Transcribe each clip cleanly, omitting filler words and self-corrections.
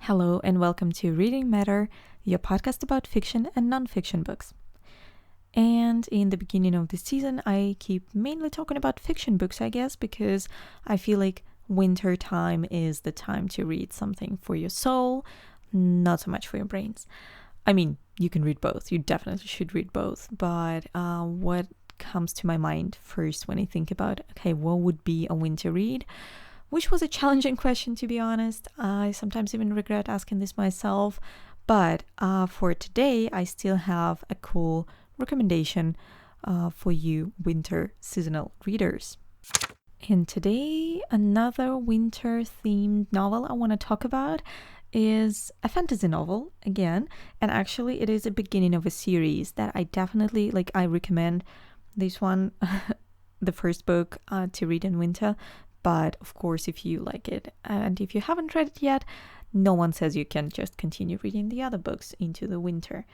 Hello and welcome to Reading Matter, your podcast about fiction and nonfiction books. And in the beginning of this season, I keep mainly talking about fiction books, I guess, because I feel like winter time is the time to read something for your soul, not so much for your brains. I mean, you can read both. You definitely should read both. But what comes to my mind first when I think about, okay, what would be a winter read? Which was a challenging question, to be honest. I sometimes even regret asking this myself. But for today, I still have a cool recommendation for you winter seasonal readers. And today, another winter-themed novel I want to talk about is a fantasy novel, again. And actually, it is a beginning of a series that I definitely, I recommend this one, the first book to read in winter. But of course, if you like it and if you haven't read it yet, no one says you can just continue reading the other books into the winter.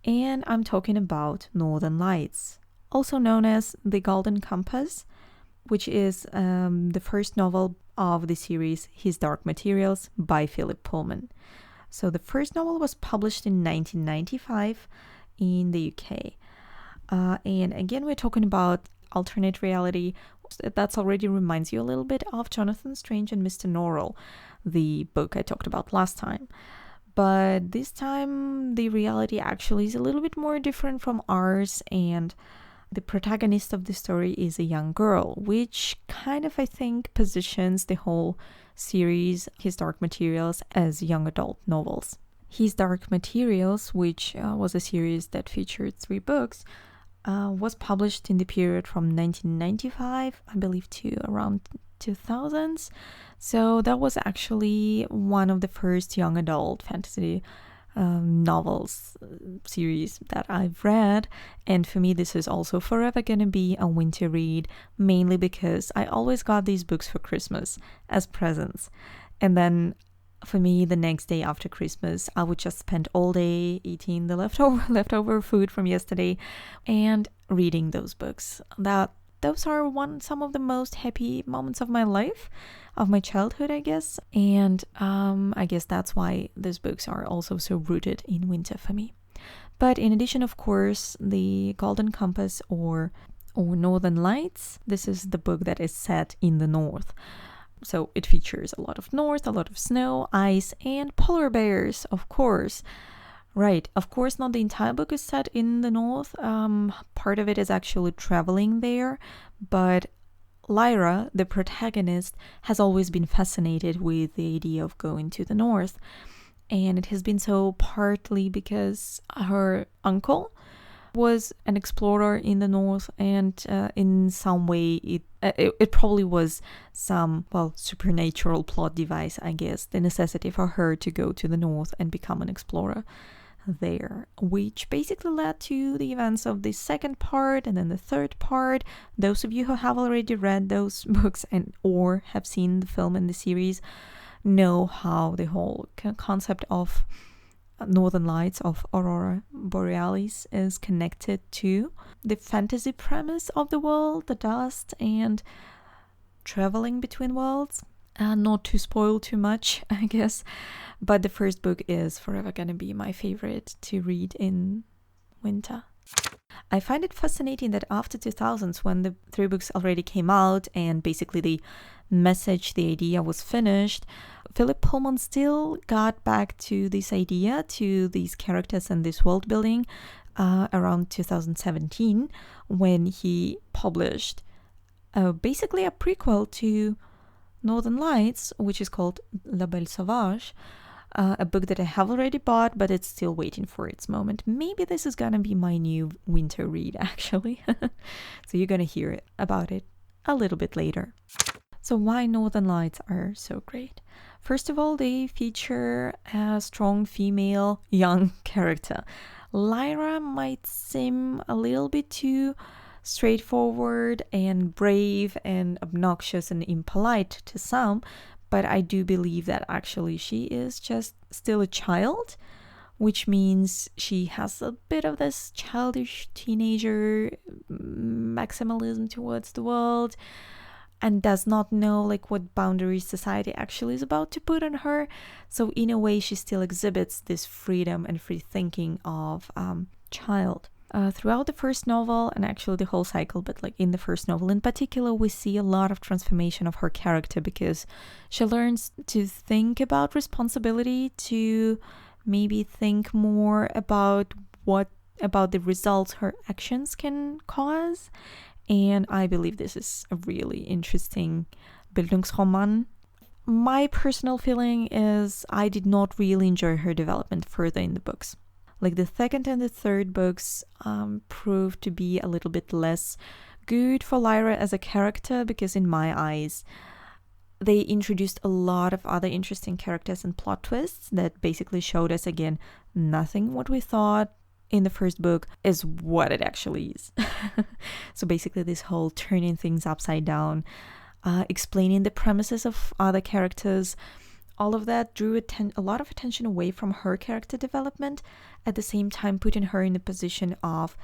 And I'm talking about Northern Lights, also known as The Golden Compass, which is the first novel of the series His Dark Materials by Philip Pullman. So the first novel was published in 1995 in the UK. And again, we're talking about alternate reality. That already reminds you a little bit of Jonathan Strange and Mr. Norrell, the book I talked about last time. But this time, the reality actually is a little bit more different from ours, and the protagonist of the story is a young girl, which kind of, I think, positions the whole series, His Dark Materials, as young adult novels. His Dark Materials, which was a series that featured 3 books, was published in the period from 1995, I believe, to around 2000s. So that was actually one of the first young adult fantasy novels series that I've read. And for me, this is also forever going to be a winter read, mainly because I always got these books for Christmas as presents. And then for me, the next day after Christmas, I would just spend all day eating the leftover food from yesterday and reading those books. Those are some of the most happy moments of my life, of my childhood, I guess. And I guess that's why those books are also so rooted in winter for me. But in addition, of course, The Golden Compass or Northern Lights, this is the book that is set in the north. So it features a lot of north, a lot of snow, ice, and polar bears, of course. Right, of course, not the entire book is set in the north. Part of it is actually traveling there, but Lyra, the protagonist, has always been fascinated with the idea of going to the north. And it has been so partly because her uncle was an explorer in the north, and in some way it probably was some supernatural plot device, I guess, the necessity for her to go to the north and become an explorer there, which basically led to the events of the second part and then the third part. Those of you who have already read those books and or have seen the film and the series know how the whole concept of Northern Lights, of Aurora Borealis, is connected to the fantasy premise of the world, the dust, and traveling between worlds. Not to spoil too much, I guess, but the first book is forever gonna be my favorite to read in winter. I find it fascinating that after 2000s, when the 3 books already came out and basically the message, the idea was finished, Philip Pullman still got back to this idea, to these characters and this world building around 2017, when he published basically a prequel to Northern Lights, which is called Belle Sauvage, a book that I have already bought, but it's still waiting for its moment. Maybe this is gonna be my new winter read, actually. So you're gonna hear about it a little bit later. So why Northern Lights are so great? First of all, they feature a strong female young character. Lyra might seem a little bit too straightforward and brave and obnoxious and impolite to some, but I do believe that actually she is just still a child, which means she has a bit of this childish teenager maximalism towards the world. and does not know like what boundaries society actually is about to put on her. So in a way, she still exhibits this freedom and free thinking of child. Throughout the first novel, and actually the whole cycle, but like in the first novel in particular, we see a lot of transformation of her character because she learns to think about responsibility, to maybe think more about the results her actions can cause. And I believe this is a really interesting Bildungsroman. My personal feeling is I did not really enjoy her development further in the books. Like the second and the third books proved to be a little bit less good for Lyra as a character because in my eyes, they introduced a lot of other interesting characters and plot twists that basically showed us again nothing what we thought in the first book is what it actually is. So basically this whole turning things upside down, explaining the premises of other characters, all of that drew a lot of attention away from her character development, at the same time putting her in a position of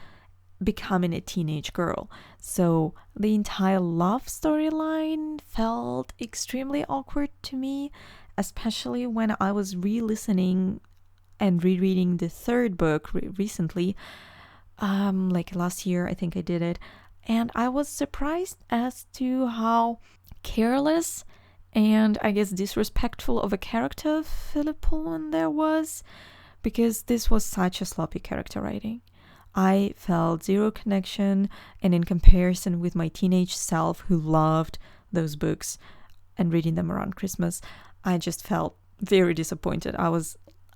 becoming a teenage girl. So the entire love storyline felt extremely awkward to me, especially when I was re-listening and rereading the third book recently, like last year I think I did it, and I was surprised as to how careless and I guess disrespectful of a character Philip Pullman there was, because this was such a sloppy character writing. I felt zero connection, and in comparison with my teenage self who loved those books and reading them around Christmas, I just felt very disappointed.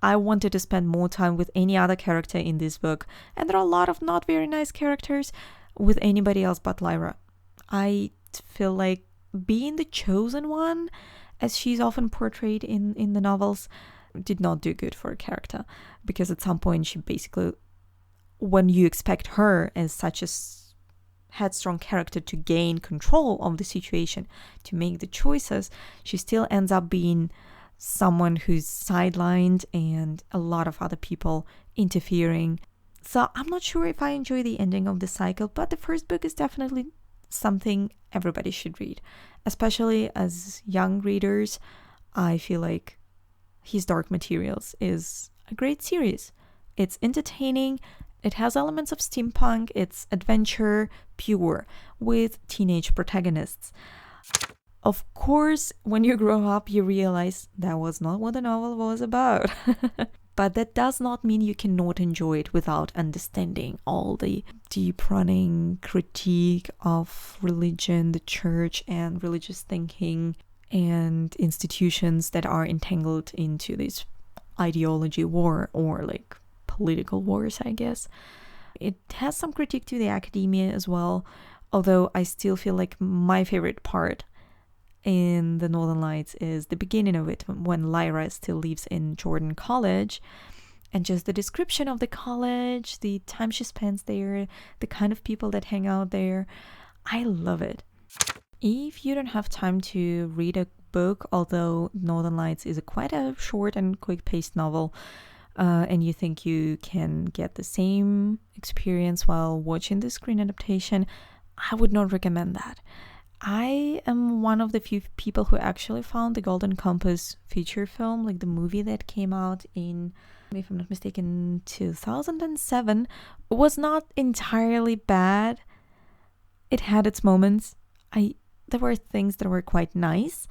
I wanted to spend more time with any other character in this book, and there are a lot of not very nice characters with anybody else but Lyra. I feel like being the chosen one, as she's often portrayed in the novels, did not do good for a character, because at some point she basically, when you expect her as such a headstrong character to gain control of the situation, to make the choices, she still ends up being someone who's sidelined and a lot of other people interfering. So I'm not sure if I enjoy the ending of the cycle, but the first book is definitely something everybody should read, especially as young readers. I feel like His Dark Materials is a great series. It's entertaining, it has elements of steampunk, it's adventure pure with teenage protagonists. Of course, when you grow up, you realize that was not what the novel was about. But that does not mean you cannot enjoy it without understanding all the deep-running critique of religion, the church, and religious thinking and institutions that are entangled into this ideology war, or like political wars, I guess. It has some critique to the academia as well, although I still feel like my favorite part in the Northern Lights is the beginning of it, when Lyra still lives in Jordan College, and just the description of the college, the time she spends there, the kind of people that hang out there. I love it. If you don't have time to read a book, although Northern Lights is quite a short and quick-paced novel, and you think you can get the same experience while watching the screen adaptation, I would not recommend that. I am one of the few people who actually found the Golden Compass feature film, like the movie that came out in, if I'm not mistaken, 2007, was not entirely bad. It had its moments. There were things that were quite nice,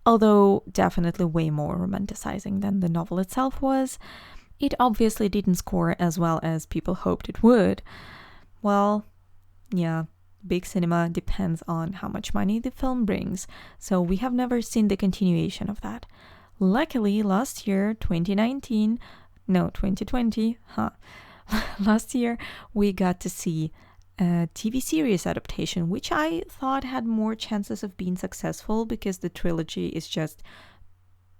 although definitely way more romanticizing than the novel itself was. It obviously didn't score as well as people hoped it would. Well, yeah. Big cinema depends on how much money the film brings, so we have never seen the continuation of that. Luckily, last year, 2020, last year, we got to see a TV series adaptation, which I thought had more chances of being successful because the trilogy is just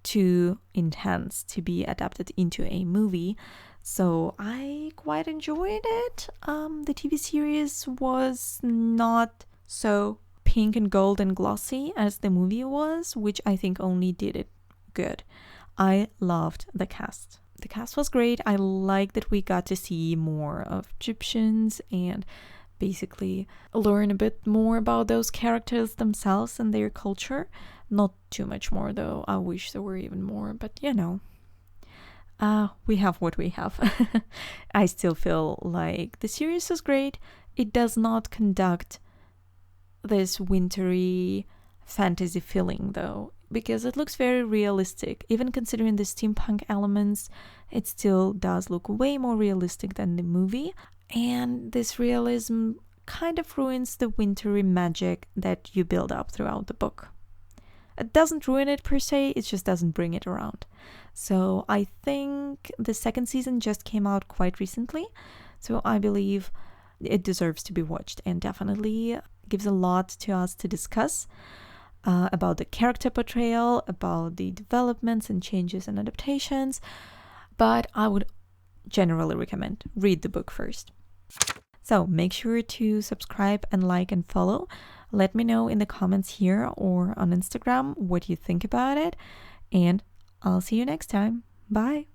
too intense to be adapted into a movie. So I quite enjoyed it. The TV series was not so pink and gold and glossy as the movie was, which I think only did it good. I loved the cast. The cast was great. I liked that we got to see more of Egyptians and basically learn a bit more about those characters themselves and their culture. Not too much more though. I wish there were even more, but we have what we have. I still feel like the series is great. It does not conduct this wintry fantasy feeling though, because it looks very realistic. Even considering the steampunk elements, it still does look way more realistic than the movie. And this realism kind of ruins the wintry magic that you build up throughout the book. It doesn't ruin it per se, it just doesn't bring it around. So I think the second season just came out quite recently, so I believe it deserves to be watched and definitely gives a lot to us to discuss about the character portrayal, about the developments and changes and adaptations. But I would generally recommend read the book first. So make sure to subscribe and like and follow. Let me know in the comments here or on Instagram what you think about it. And I'll see you next time. Bye.